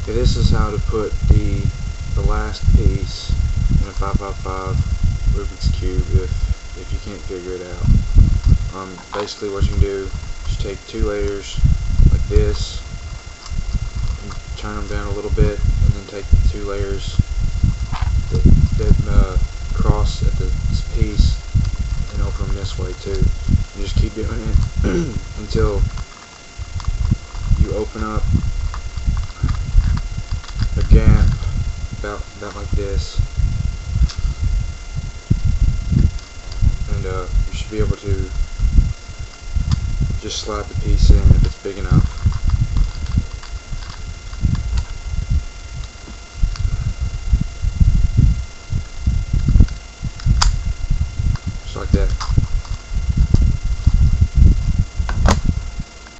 Okay, this is how to put the last piece in a 5x5 Rubik's Cube if you can't figure it out. Basically what you can do is take two layers like this and turn them down a little bit, and then take the two layers that cross at the piece and open them this way too. You just keep doing it until you open up a gap about like this, and you should be able to just slide the piece in if it's big enough.